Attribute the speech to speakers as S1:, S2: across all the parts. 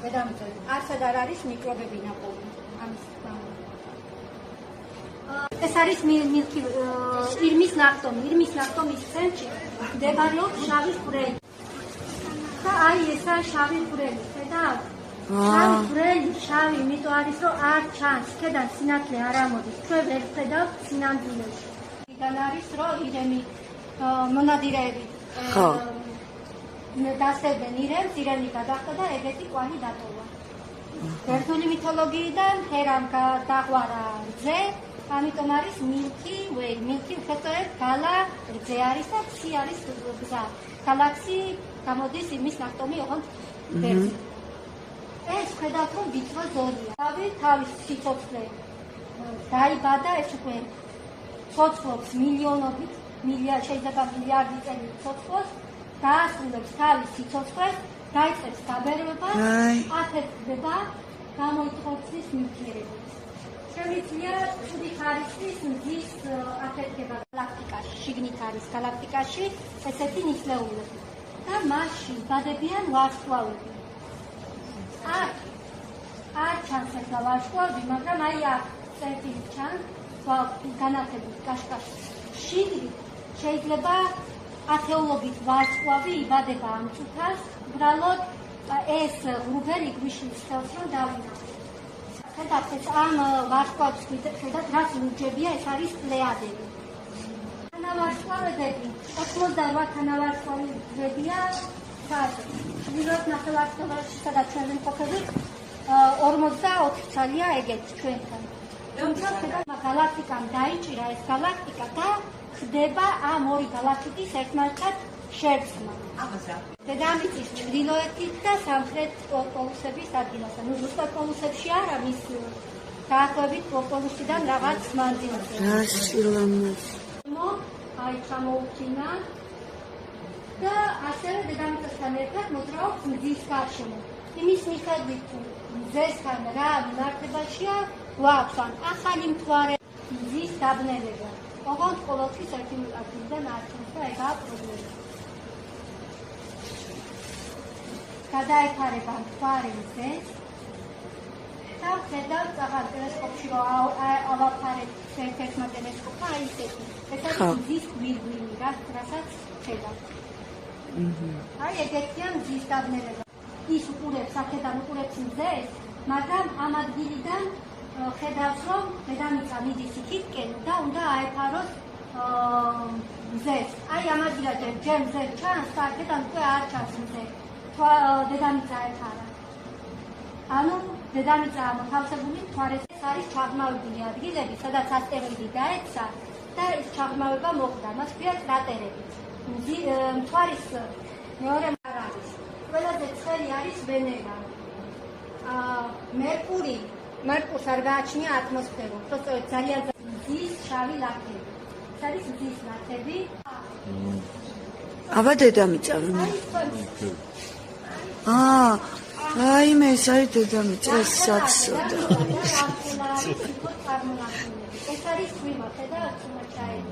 S1: დედამიწაზე. არცად არ არის მიკრობები ნაპოვნი. ამის გამო. ეს არის მილქი ირმის ნახტომი. ირმის ნახტომის ცენტრში მდებარეობს შავი ხვრელი. და აი ესა შავი ხვრელი. ხედავთ? შავი ხვრელი, შავი, იმიტომ არის რომ არ ჩანს. ხედავ სინათლე არ ამოდის. ჩვენ ვერ ხედავთ სინამდვილეში.იდან არის რომ ირემი მონადირეები დასწევდნენ ირემს, ირემი გადახდა და ეგეთი კვალი დატოვა. ბერძნული მითოლოგიიდან ჰერამ დაღვარა რძე, ამიტომ არის მილქი ვეი. მილქი უბრალოდ გალა რძე არის და ქსი არის გზა. გალაქსი გამოდის იმის ნახტომი ოღონდ ბერძნი. ეს ხედავთ რომ ვიწრო ზოლია. თავის სიცოცხლე დაიბადა ეს უკვე ცოცხლობს მილიონობით, შეიძლება მილიარდი წელი ცოცხლობს, დაასრულებს თავის სიცოცხლეს, დაიწყებს დაბერებას, აფეთქდება, გამოიწვევს ნივთიერებებს. შემიძლია ცუდი ხარისხის მზის აფეთქება გალაქტიკაში, შიგნით არის გალაქტიკაში ესეთი ნისლეულები და მასში იბადებიან ვარსკვლავები. არ ჩანს ახლა ვარსკვლავი, მაგრამ აი აქ წერტილი ჩანს, განათებით კაშკაში. შიგნით შეიძლება ათეულობით ვარსკვლავი იბადება ამ წუთას, უბრალოდ ეს ღრუბელი გვიშლის ხელს რომ დავინახოთ. ხედავთ, ეს ამ ვარსკვლავს ხედავთ, რაც ლურჯებია, ეს არის პლეადები. თანავარსკვლავედები, 88 თანავარსკვლავედია, ჩრდილოეთ ნახევარსფეროში, სადაც ჩვენ ვიმყოფებით, 44 ცალია ეგეთ ჩვენთან. თუმცა ხედავთ, გალაქტიკამ დაიჭირა ეს გალაქტიკა და ხდება ამ ორი გალაქტიკის ერთმანეთთან შერწყმა. დედამიწის ჩრდილოეთით და სამხრეთ პოლუსების ადგილასთან. ნუ ზუსტად პოლუსებში არა, მის დაახლოებით პოლუსიდან რაღაც მანძილზე. აი ჩამოუჩინა და ასევე დედამიწასთან ერთად მოძრაობს მზის გარშემო. იმის მიხედვით მზესთან რა მიმართებაშია გვაქვს ან ახალი მთვარე მზის დაბნელება. ოღონდ ყოველთვის ერთი ადგილიდან არ ჩანს და ეგაა პრობლემა. გადაეფარება მთვარე მზეს და ხედავთ ახალ ტელესკოპში რომ ავაფარებთ ერთ-ერთმა ტელესკოპმა აი ესეთი. ეს არის მზის გვირგვინი, რასაც ხედავთ. აი ეგეთია მზის დაბნელება. ის უყურებს, აქედან უყურებს მზეს, მაგრამ ამ ადგილიდან ხედავს რომ დედამიწა მიდის იქითკენ და უნდა აეფაროს მზეს. აი ამ ადგილაზე ჯერ მზე ჩანს და აქედან უკვე არ ჩანს მზე. დედამიწა აეფარა. ანუ დედამიწა მოთავსებული მთვარეს არის ჩაღრმავებული ადგილები, სადაც ასტეროიდი დაეცა და ეს ჩაღრმავება მოხდა. მას ქვია კრატერები. მთვარის მეორე არ არის. ყველაზე ცხელი არის ვენერა. მერკურს არ გააჩნია ატმოსფერო, უბრალოდ ძალიან მზის შავი ლაქები. ეს არის მზის ლაქები.
S2: აბა დედამიწა ვინ? რაიმე ეს არის დედამიწა, ეს საცოდა.
S1: ეს არის ვიმოთე და ცუმაჩაელი.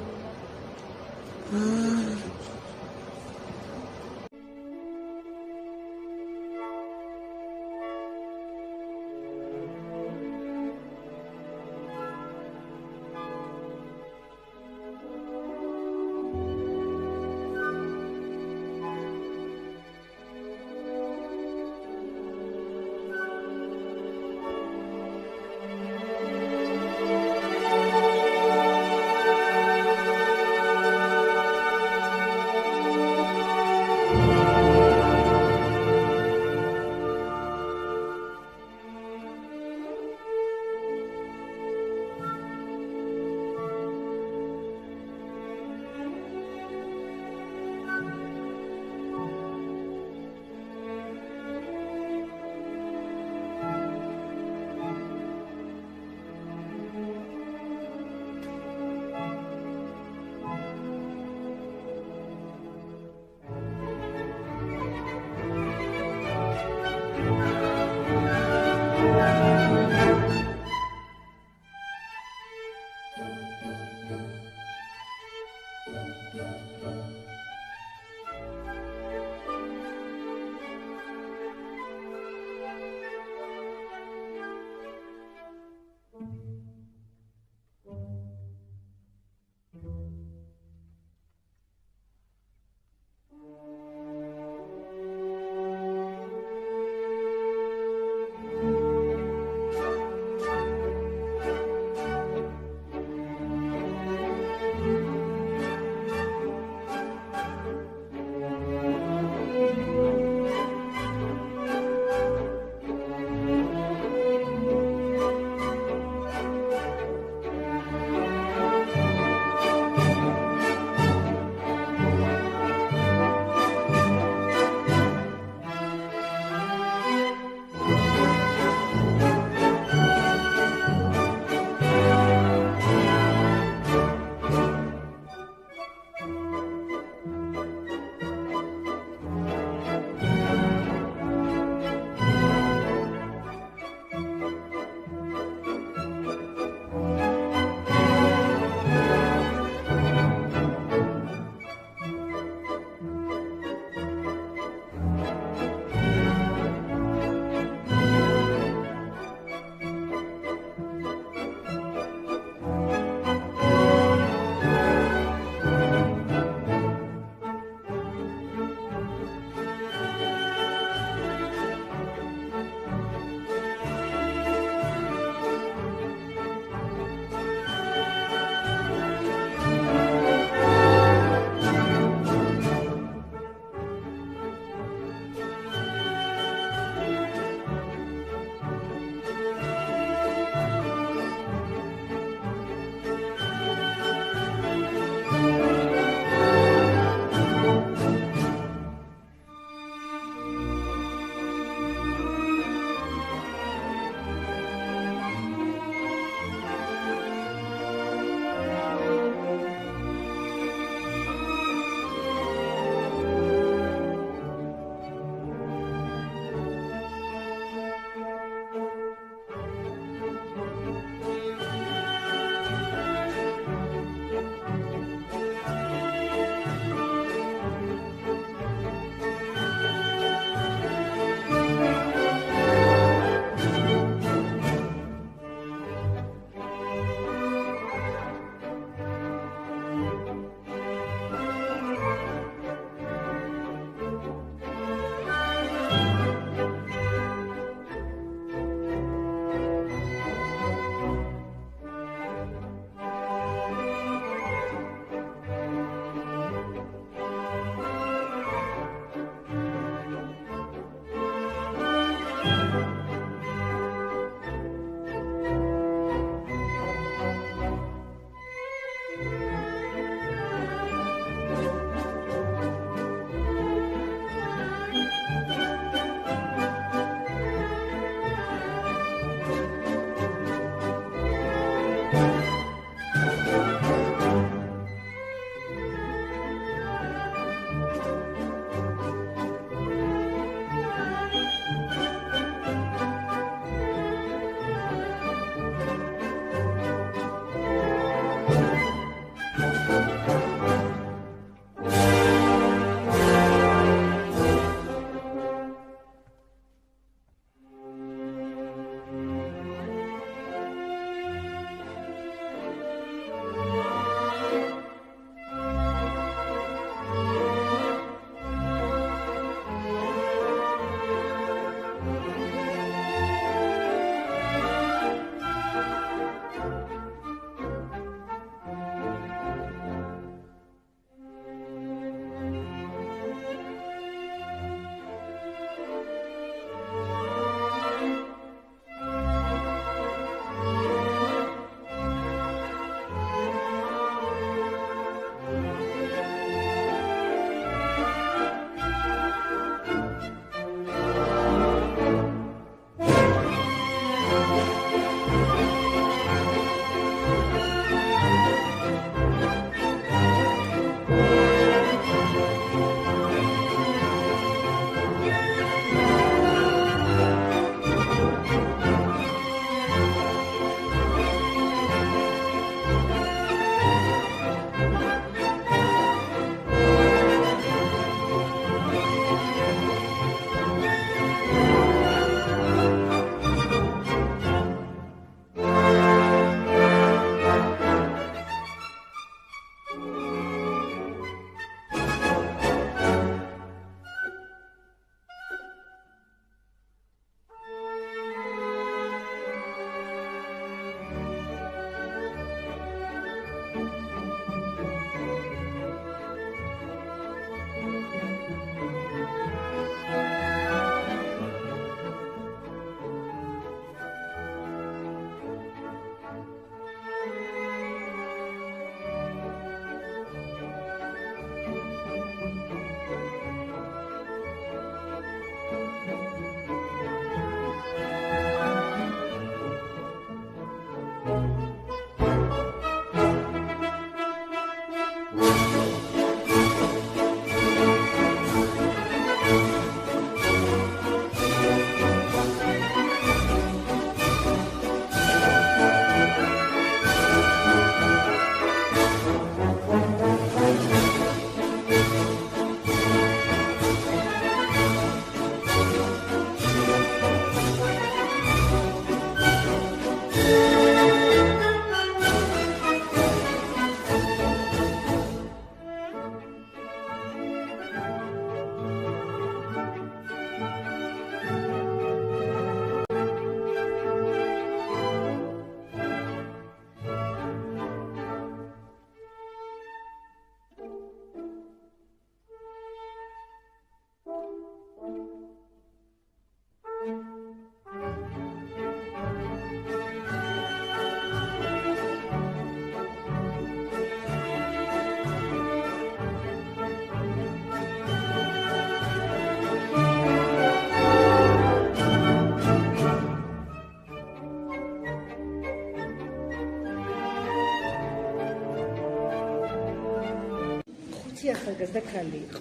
S3: ახალგაზრდა ქალი იყო.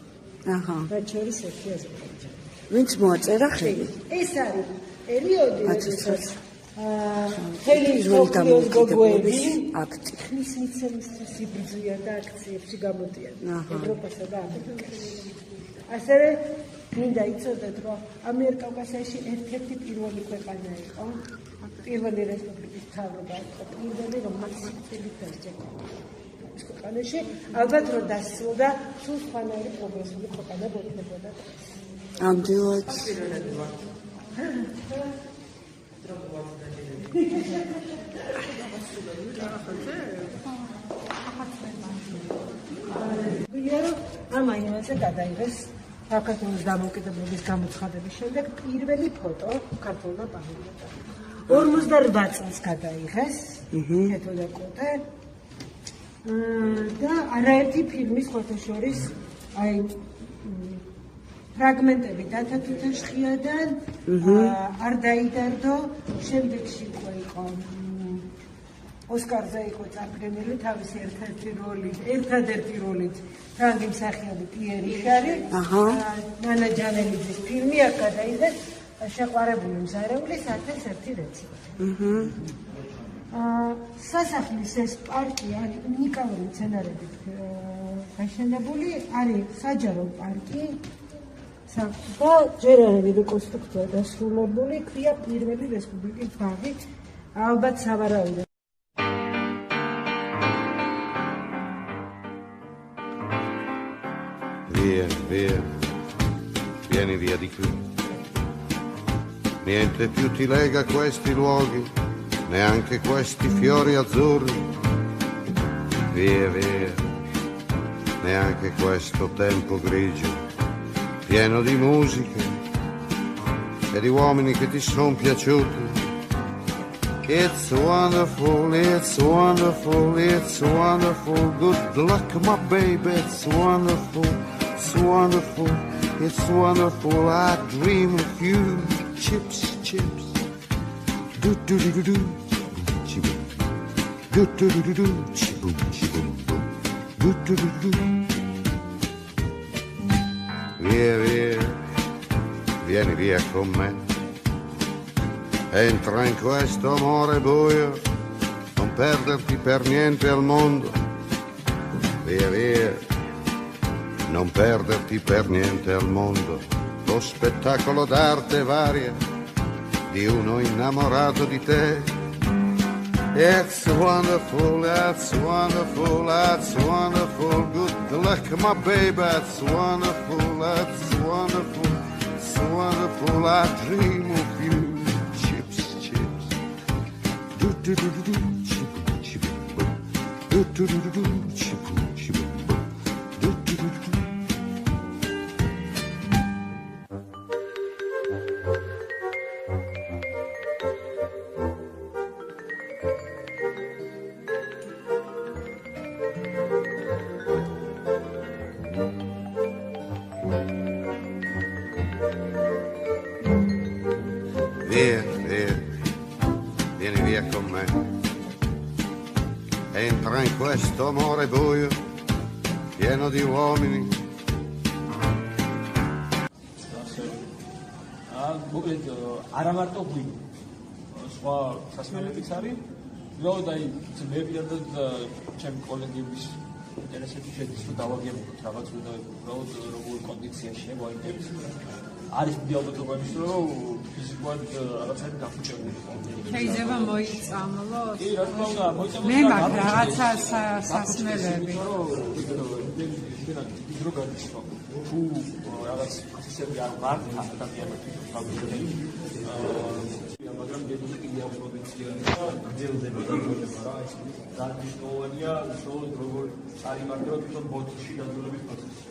S2: აჰა.
S3: რაც შორის ერთი აზერბაიჯანი.
S2: ვინც მოაწერა ხელი?
S3: ეს არის პერიოდი, როდესაც
S2: ხელი
S3: მსოფლიოს გოგოები
S2: აქტი.
S3: ხმის მიცემისთვის იბრძვიან და აქციებში გამოდიან ევროპასა და ამერიკაში. ასევე მინდა იცოდეთ, რომ ამიერკავკასიაში ერთ-ერთი პირველი ქვეყანა იყო, პირველი რესპუბლიკის მთავრობა იყო, პირველი რომ მაქსიმალურად დასჯება. ქვეყანაში ალბათ რომ დასრულდა სულ სხვანაირი პროგრესული ქვეყანა გოქნებოდა.
S2: ამდენად
S3: ამ აიმანზე გადაიღეს საქართველოს დამოუკიდებლობის გამოცხადების შემდეგ პირველი ფოტო ქართულმა პანელმა. 48 წელს გადაიღეს თეთო და კოტე და არაერთი ფილმის ფოტოშორის აი ფრაგმენტები დათათუთაშხიადან არ დაიდარდო შემდეგში იყო ოსკარზე იყო წარდგენილი თავისი ერთადერთი როლით ფრანგი მსახიობი პიერი იგარი ნანა ჯანელიძის ფილმი აქ გადაიღეს შეყვარებული მზარეული 1001 რეცეპტი. სასახლის ეს პარკი არის უნიკალური მცენარებით გაშენებული, არის საჯარო პარკი და ჯერ არ არის რეკონსტრუქცია დასრულებული, ქვია პირველი რესპუბლიკის ბაღი, ალბათ სავარაუდო.
S4: Vieni via di qui. Niente più ti lega questi luoghi, neanche questi fiori azzurri. Via, via, neanche questo tempo grigio, pieno di musiche e di uomini che ti sono piaciuti. It's wonderful, it's wonderful, it's wonderful. Good luck, my baby, it's wonderful, it's wonderful, it's wonderful. I dream of you. Chips, chips. Do do do do do. Chiboom. Do do do do do. Chiboom, chiboom, boom. Do do do do. Via, via. Vieni via con me. Entra in questo amore buio, non perderti per niente al mondo. Via, via. Non perderti per niente al mondo. Lo spettacolo d'arte varia di uno innamorato di te. It's wonderful, it's wonderful, it's wonderful. Good luck, my baby, it's wonderful, it's wonderful, it's wonderful. I dream of you. Chips, chips. Do do do do do. Chip, chip, boom. Do do do do do. Chip, chip, boom. Do do do do. Via, via, vieni via con me. Entra in questo amore buio, pieno di uomini.
S5: მოკლედ არა მარტო ღვინო, სხვა სასმელებიც არის. უბრალოდ აი მე პირადად ჩემი კოლეგების ინტერესებში შედის რომ დავაგებოთ რაღაც უბრალოდ როგორ კონდიციაში მოინტერესებს. არის დიალოგობა იმის რომ ფიზიკურად რაღაცები გაფუჭებული იყო.
S6: შეიძლება მოიწამლოს?
S5: კი, რა თქმა უნდა, მოიწამლოს.
S6: მე მაგ რაღაცა სასმელები.
S5: დრო გადიშვა. თუ რაღაც ისეთი არ მართა ადამიანები თავდადე. მაგრამ დედული კიდე აპროვინცია და ძელდება რა ის დანიშნულია სულ როგორ არის მაგრამ თვითონ ბოთში დაძულების პროცესი.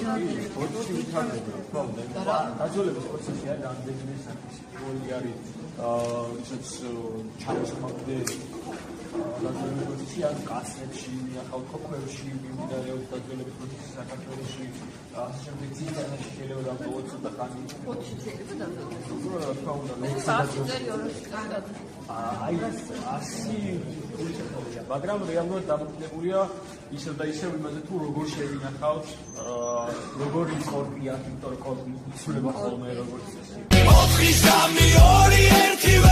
S5: პროცესი ვითარდება, ხო, და დაძველების პროცესი არის რამდენიმე საკითხი. პირველი არის ისიც ჩამოსხმამდე დაძველების პროცესი არის კასრებში, ახალ ქოქვებში, მიმდინარეობს დაძველების პროცესი საქართველოში, ასე შემდეგ ცისტერნაში შეიძლება დამტოვოთ ცოტა ხანი.
S7: 4 შეიძლება დამტოვოთ.
S5: რა უნდა, აი 100 გულშემატკივრია, მაგრამ რეალურად დამოკიდებულია ისევ და ისევ იმაზე თუ როგორ შევინახავთ, როგორი კორპია, იმიტომ რომ კორპი იცვლება ხოლმე როგორც წესი. 4 3 2 1